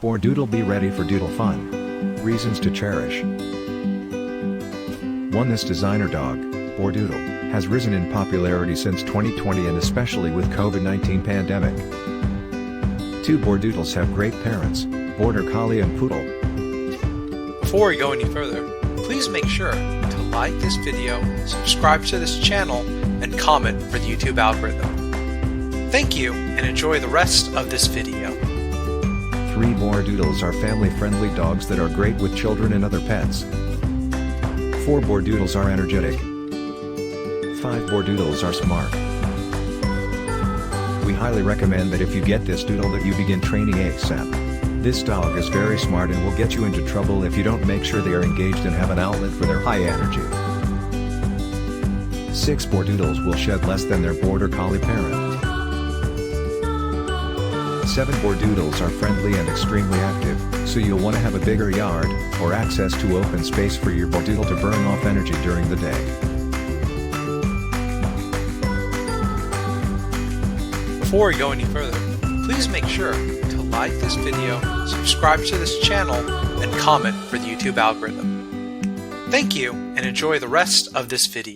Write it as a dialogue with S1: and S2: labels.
S1: Bordoodle, be ready for doodle fun. Reasons to cherish. 1. This designer dog, Bordoodle, has risen in popularity since 2020 and especially with COVID-19 pandemic. 2. Bordoodles have great parents, Border Collie and Poodle.
S2: Before we go any further, please make sure to like this video, subscribe to this channel, and comment for the YouTube algorithm. Thank you, and enjoy the rest of this video.
S1: 3. Bordoodles are family-friendly dogs that are great with children and other pets. 4. Bordoodles are energetic. 5. Bordoodles are smart. We highly recommend that if you get this doodle that you begin training ASAP. This dog is very smart and will get you into trouble if you don't make sure they are engaged and have an outlet for their high energy. 6. Bordoodles will shed less than their Border Collie parent. 7. Bordoodles are friendly and extremely active, so you'll want to have a bigger yard, or access to open space for your Bordoodle to burn off energy during the day.
S2: Before we go any further, please make sure to like this video, subscribe to this channel, and comment for the YouTube algorithm. Thank you, and enjoy the rest of this video.